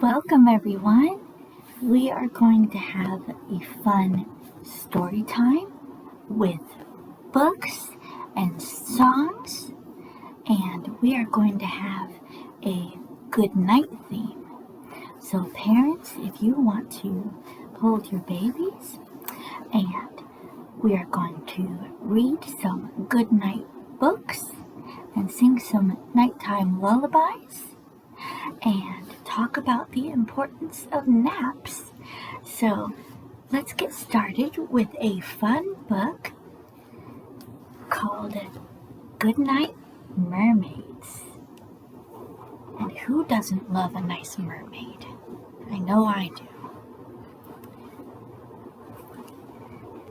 Welcome everyone. We are going to have a fun story time with books and songs, and we are going to have a good night theme. So parents, if you want to hold your babies, and we are going to read some good night books and sing some nighttime lullabies and talk about the importance of naps. So let's get started with a fun book called Goodnight Mermaids. And who doesn't love a nice mermaid? I know I do.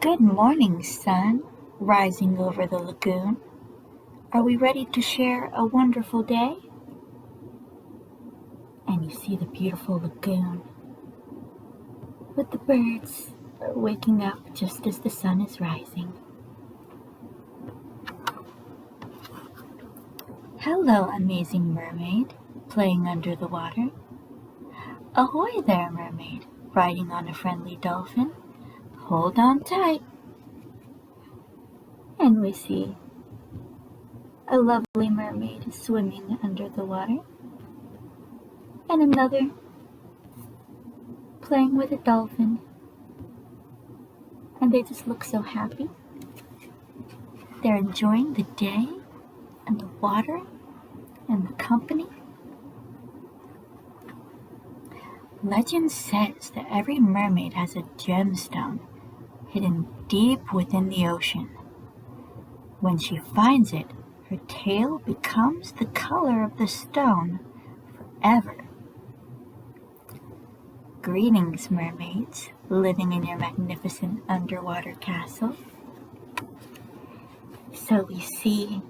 Good morning, sun, rising over the lagoon. Are we ready to share a wonderful day? And you see the beautiful lagoon with the birds waking up just as the sun is rising. Hello, amazing mermaid, playing under the water. Ahoy there, mermaid, riding on a friendly dolphin. Hold on tight. And we see a lovely mermaid swimming under the water, and another playing with a dolphin, and they just look so happy. They're enjoying the day and the water and the company. Legend says that every mermaid has a gemstone hidden deep within the ocean. When she finds it, her tail becomes the color of the stone forever. Greetings, mermaids, living in your magnificent underwater castle. So we see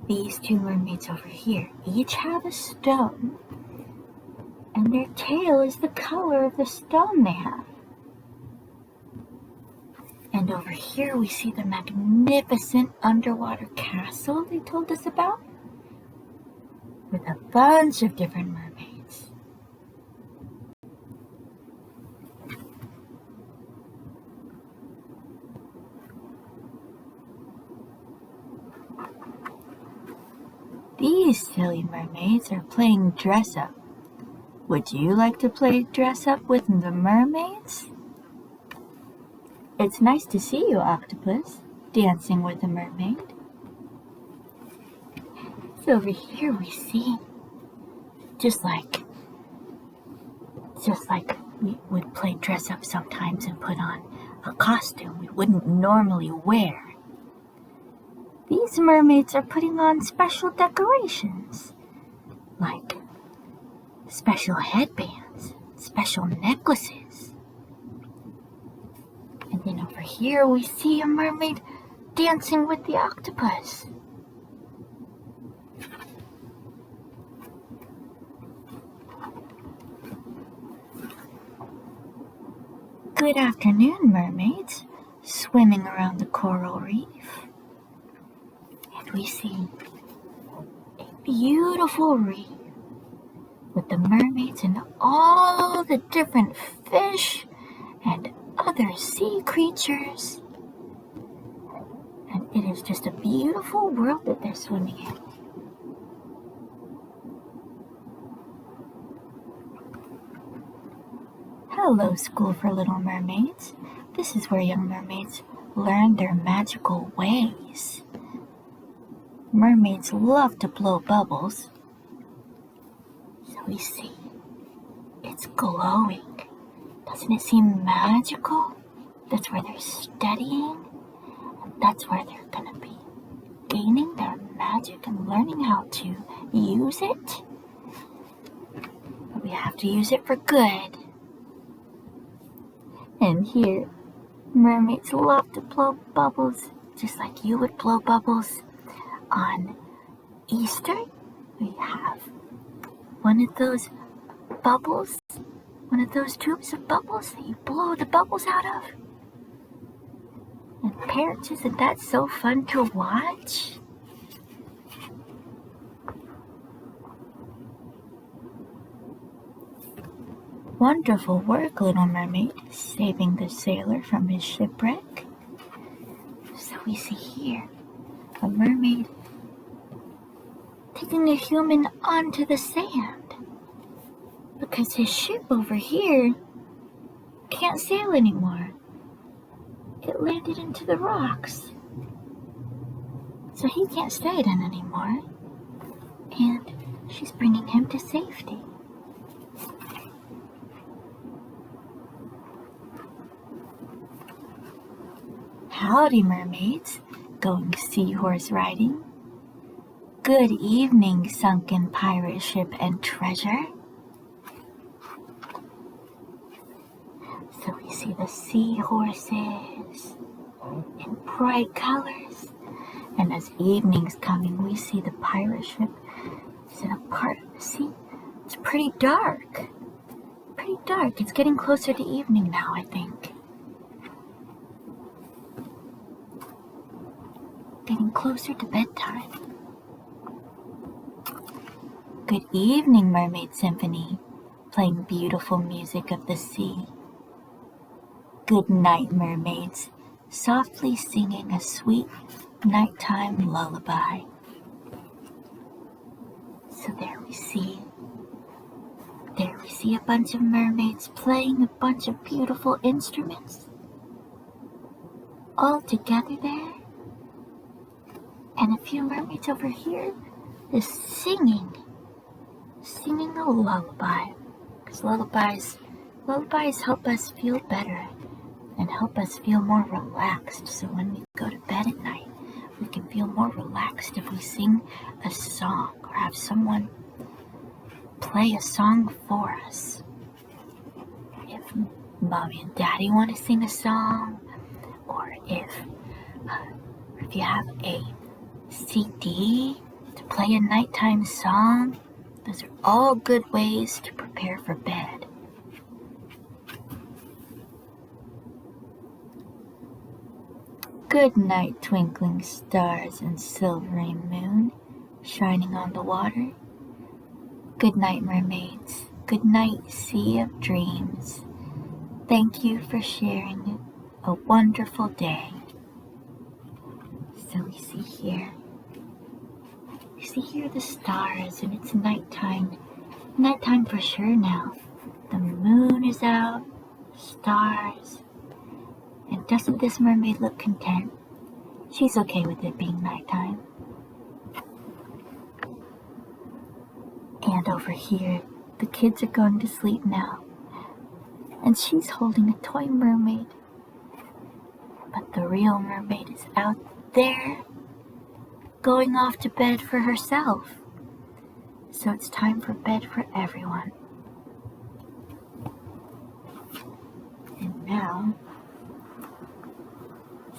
these two mermaids over here. Each have a stone, and their tail is the color of the stone they have. And over here we see the magnificent underwater castle they told us about, with a bunch of different mermaids. These silly mermaids are playing dress up. Would you like to play dress up with the mermaids? It's nice to see you, Octopus, dancing with a mermaid. So over here we see, just like we would play dress up sometimes and put on a costume we wouldn't normally wear. These mermaids are putting on special decorations, like special headbands, special necklaces. And then over here we see a mermaid dancing with the octopus. Good afternoon, mermaids, swimming around the coral reef. And we see a beautiful reef with the mermaids and all the different fish and other sea creatures. And it is just a beautiful world that they're swimming in. Hello, School for Little Mermaids. This is where young mermaids learn their magical ways. Mermaids love to blow bubbles. So we see it's glowing. Doesn't it seem magical? That's where they're studying, and that's where they're going to be gaining their magic and learning how to use it. But we have to use it for good. And here, mermaids love to blow bubbles, just like you would blow bubbles on Easter. We have one of those bubbles, one of those tubes of bubbles that you blow the bubbles out of. And parents, isn't that so fun to watch? Wonderful work, little mermaid, saving the sailor from his shipwreck. So we see here a mermaid taking a human onto the sand because his ship over here can't sail anymore. It landed into the rocks. So he can't stay in anymore. And she's bringing him to safety. Howdy, mermaids, going seahorse riding. Good evening, sunken pirate ship and treasure. So we see the seahorses in bright colors. And as evening's coming, we see the pirate ship is in a part of the sea. It's pretty dark. Pretty dark. It's getting closer to evening now, I think. Getting closer to bedtime. Good evening, Mermaid Symphony, playing beautiful music of the sea. Good night, mermaids, softly singing a sweet nighttime lullaby. So there we see a bunch of mermaids playing a bunch of beautiful instruments. All together there. And a few mermaids over here is singing a lullaby. Because lullabies help us feel better and help us feel more relaxed. So when we go to bed at night, we can feel more relaxed if we sing a song or have someone play a song for us. If mommy and daddy want to sing a song, or if you have a CD to play a nighttime song, those are all good ways to prepare for bed. Good night, twinkling stars and silvery moon shining on the water. Good night, mermaids. Good night, sea of dreams. Thank you for sharing a wonderful day. So we see here the stars, and it's nighttime. Nighttime for sure now. The moon is out, stars. And doesn't this mermaid look content? She's okay with it being nighttime. And over here, the kids are going to sleep now. And she's holding a toy mermaid. But the real mermaid is out there, going off to bed for herself. So it's time for bed for everyone. And now,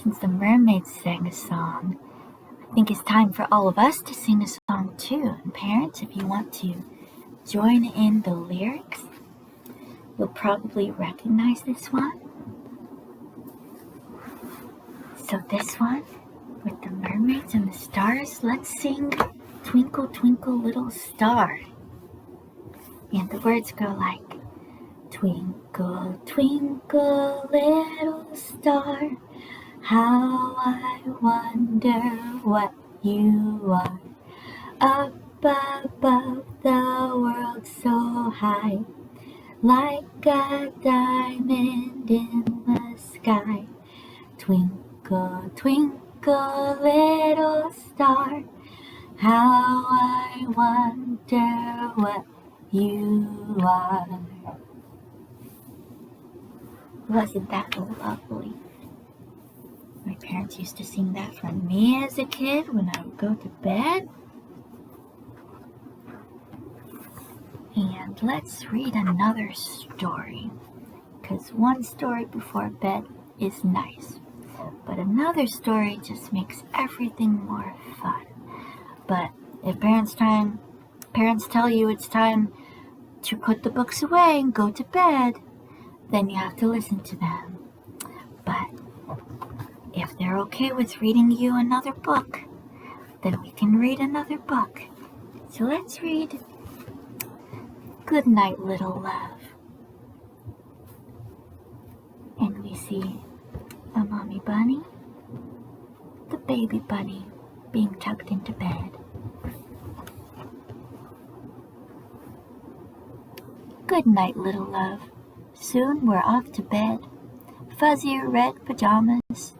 since the mermaids sang a song, I think it's time for all of us to sing a song too. And parents, if you want to join in the lyrics, you'll probably recognize this one. So this one, with the mermaids and the stars, let's sing Twinkle, Twinkle, Little Star. And the words go like, twinkle, twinkle, little star, how I wonder what you are. Up above the world so high, like a diamond in the sky. Twinkle, twinkle, little star, how I wonder what you are. Wasn't that lovely? My parents used to sing that for me as a kid when I would go to bed. And let's read another story, because one story before bed is nice, but another story just makes everything more fun. But if parents tell you it's time to put the books away and go to bed, then you have to listen to them. But if they're okay with reading you another book, then we can read another book. So let's read Good Night, Little Love. see a mommy bunny, the baby bunny being tucked into bed. Good night, little love. Soon we're off to bed. Fuzzy red pajamas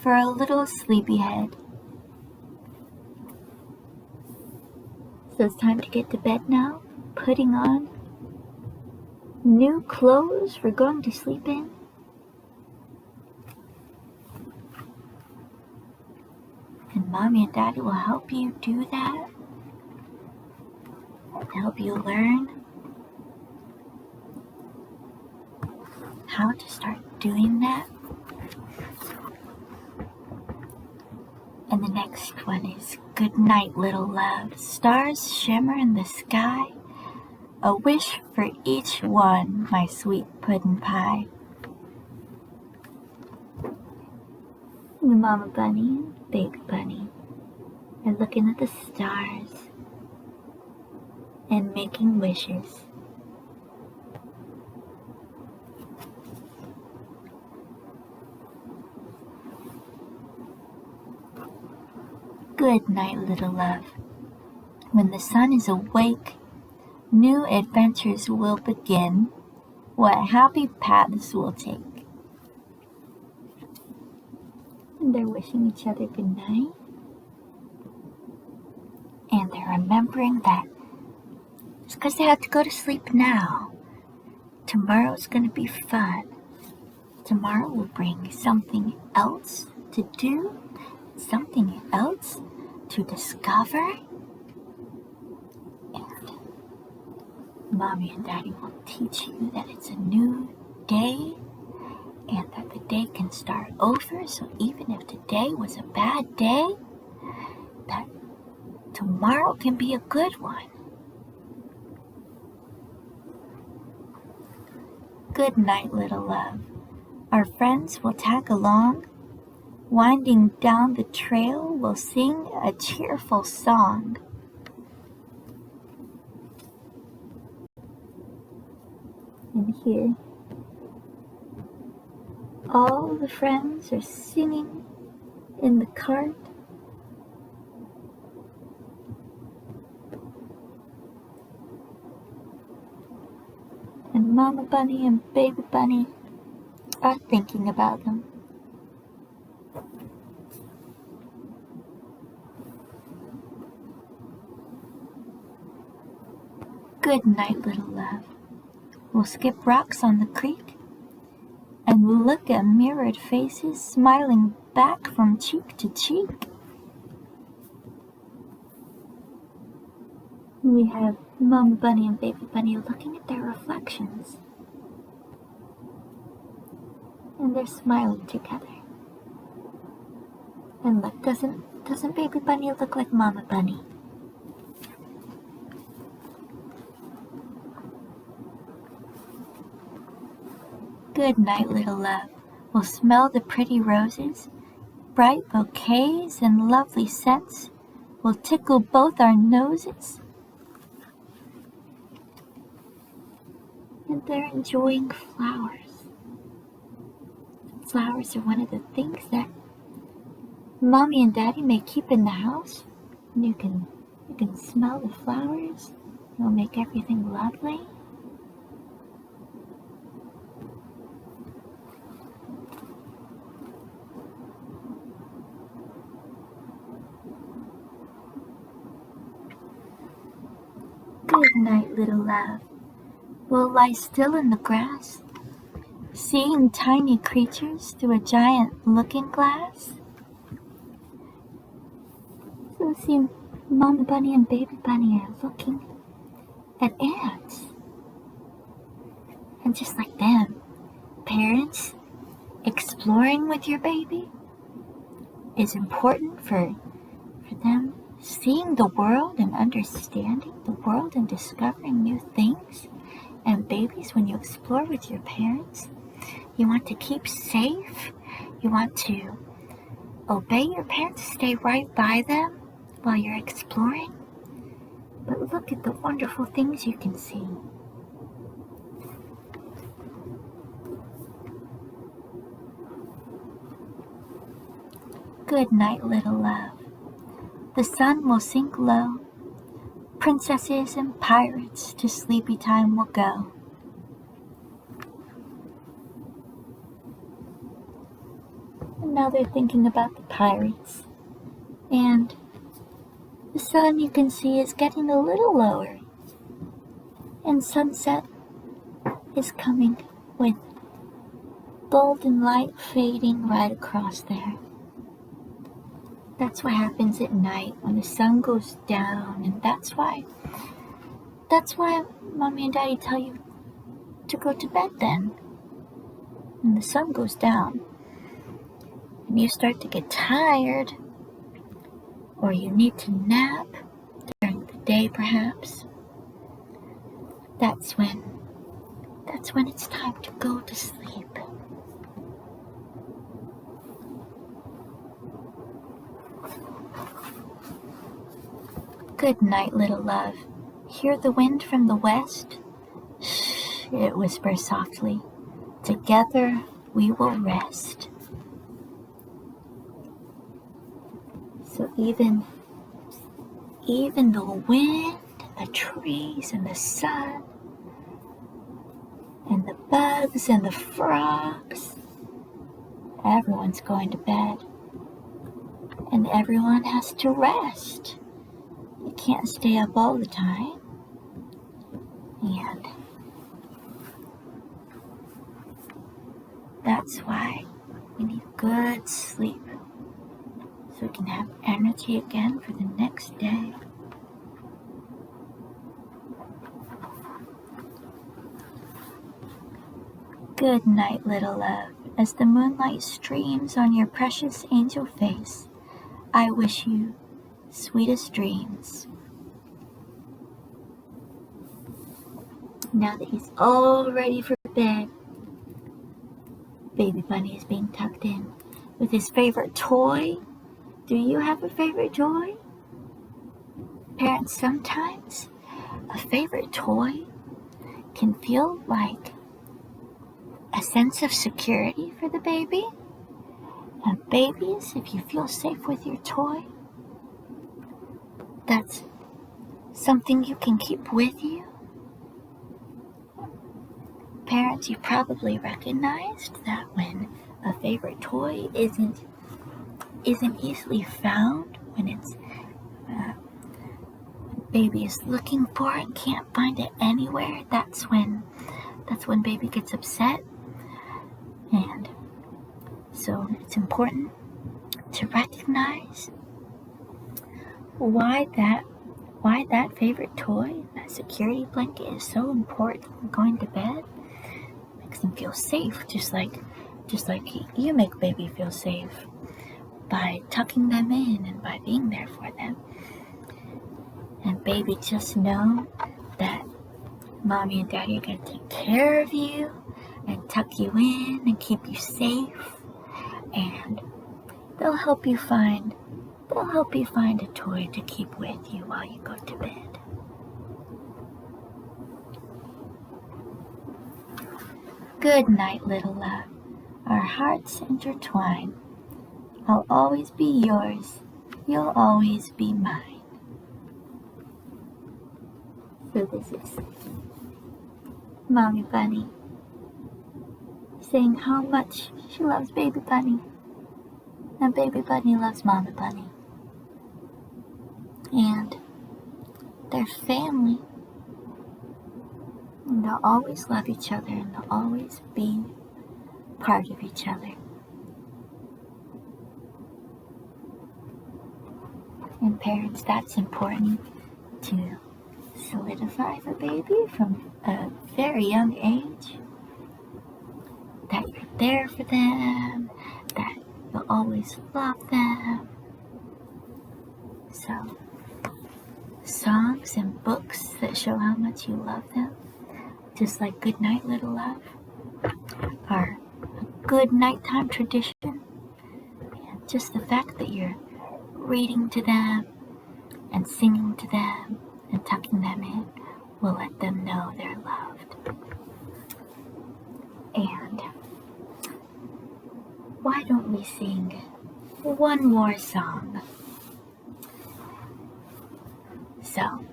for a little sleepyhead. So it's time to get to bed now, putting on new clothes we're going to sleep in. And Mommy and Daddy will help you do that and help you learn how to start doing that. And the next one is Good Night, Little Love. Stars shimmer in the sky. A wish for each one, my sweet puddin' pie. The Mama Bunny and Baby Bunny are looking at the stars and making wishes. Good night, little love. When the sun is awake, new adventures will begin. What happy paths we'll take. And they're wishing each other good night. And they're remembering that it's because they have to go to sleep now. Tomorrow's going to be fun. Tomorrow will bring something else to do, something else to discover. And Mommy and Daddy will teach you that it's a new day and that the day can start over. So even if today was a bad day, that tomorrow can be a good one. Good night, little love. Our friends will tag along. Winding down the trail, we'll sing a cheerful song. And here, all the friends are singing in the cart. And Mama Bunny and Baby Bunny are thinking about them. Good night, little love. We'll skip rocks on the creek, and we'll look at mirrored faces smiling back from cheek to cheek. We have Mama Bunny and Baby Bunny looking at their reflections, and they're smiling together. And look, doesn't Baby Bunny look like Mama Bunny? Good night, little love. We'll smell the pretty roses, bright bouquets and lovely scents will tickle both our noses. And they're enjoying flowers. Flowers are one of the things that Mommy and Daddy may keep in the house. And you can smell the flowers. It'll make everything lovely. Good night, little love. We'll lie still in the grass, seeing tiny creatures through a giant looking glass. So see, Mama Bunny and Baby Bunny are looking at ants. And just like them, parents, exploring with your baby is important for them seeing the world and understanding the world and discovering new things. And babies, when you explore with your parents, you want to keep safe. You want to obey your parents, stay right by them while you're exploring. But look at the wonderful things you can see. Good night, little love. The sun will sink low. Princesses and pirates to sleepy time will go. And now they're thinking about the pirates. And the sun, you can see, is getting a little lower. And sunset is coming with golden light fading right across there. That's what happens at night when the sun goes down, and that's why Mommy and Daddy tell you to go to bed then. When the sun goes down and you start to get tired, or you need to nap during the day perhaps, that's when it's time to go to sleep. Good night, little love. Hear the wind from the west? Shh, it whispers softly. Together we will rest. So even the wind, the trees, and the sun, and the bugs and the frogs, everyone's going to bed. And everyone has to rest. You can't stay up all the time. And that's why we need good sleep, so we can have energy again for the next day. Good night, little love. As the moonlight streams on your precious angel face, I wish you sweetest dreams. Now that he's all ready for bed, Baby Bunny is being tucked in with his favorite toy. Do you have a favorite toy? Parents, sometimes a favorite toy can feel like a sense of security for the baby. And babies, if you feel safe with your toy, that's something you can keep with you. Parents, you probably recognized that when a favorite toy isn't easily found, when it's baby is looking for it and can't find it anywhere, that's when baby gets upset. And so it's important to recognize why that favorite toy, that security blanket, is so important when going to bed. Makes them feel safe, just like you make baby feel safe by tucking them in and by being there for them. And baby, just know that Mommy and Daddy are going to take care of you and tuck you in and keep you safe, and they'll help you find a toy to keep with you while you go to bed. Good night, little love. Our hearts intertwine. I'll always be yours. You'll always be mine. So this is Mommy Bunny saying how much she loves Baby Bunny. And Baby Bunny loves Mama Bunny. And their family. And they'll always love each other, and they'll always be part of each other. And parents, that's important to solidify for baby from a very young age. That you're there for them, that you'll always love them. So, songs and books that show how much you love them, just like Good Night, Little Love, are a good nighttime tradition. And just the fact that you're reading to them and singing to them and tucking them in will let them know they're loved. And why don't we sing one more song. So,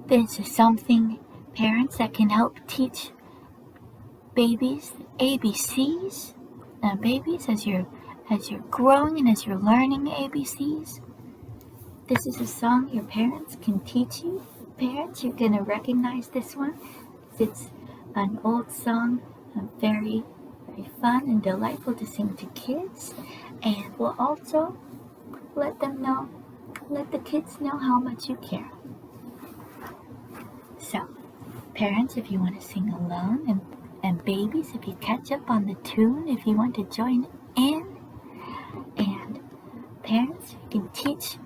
this is something, parents, that can help teach babies ABCs. Babies, as you're growing and as you're learning ABCs, this is a song your parents can teach you. Parents, you're gonna recognize this one. It's an old song, very, very fun and delightful to sing to kids, and will also let the kids know how much you care. So, parents, if you want to sing alone, and babies, if you catch up on the tune, if you want to join in, and parents, you can teach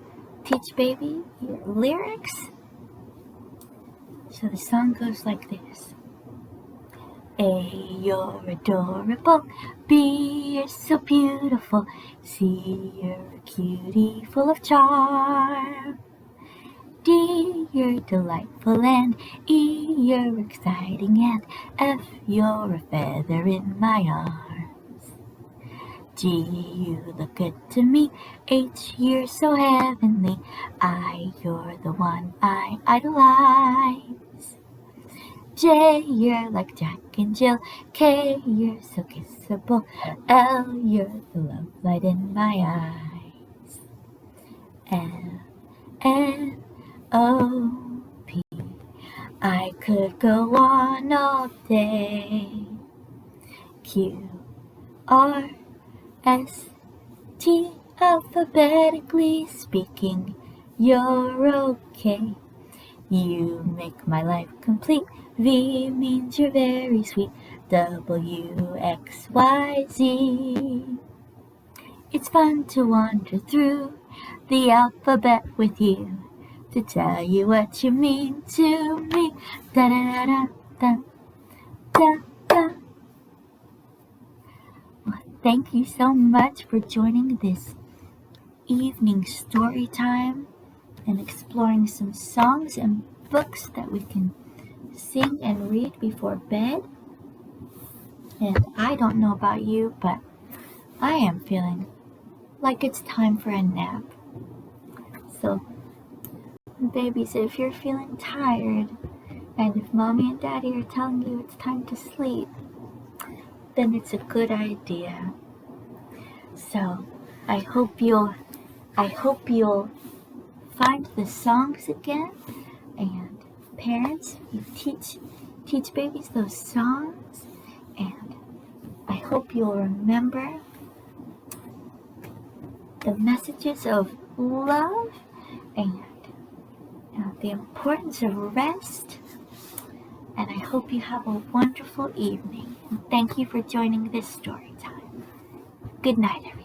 baby your lyrics. So the song goes like this. A, you're adorable. B, you're so beautiful. C, you're a cutie full of charm. D, you're delightful. And E, you're exciting. And F, you're a feather in my arms. G, you look good to me. H, you're so heavenly. I, you're the one I idolize. J, you're like Jack and Jill. K, you're so kissable. L, you're the love light in my eyes. L, N, O, P. I could go on all day. Q, R, S, T, alphabetically speaking, you're okay. U, make my life complete. V, means you're very sweet. W, X, Y, Z. It's fun to wander through the alphabet with you, to tell you what you mean to me. Da da da da da da. Well, thank you so much for joining this evening story time and exploring some songs and books that we can sing and read before bed. And I don't know about you, but I am feeling like it's time for a nap. So, babies, if you're feeling tired, and if mommy and daddy are telling you it's time to sleep, then it's a good idea. So, I hope you'll find the songs again, and parents, you teach babies those songs, and I hope you'll remember the messages of love and the importance of rest. And I hope you have a wonderful evening. And thank you for joining this story time. Good night, everyone.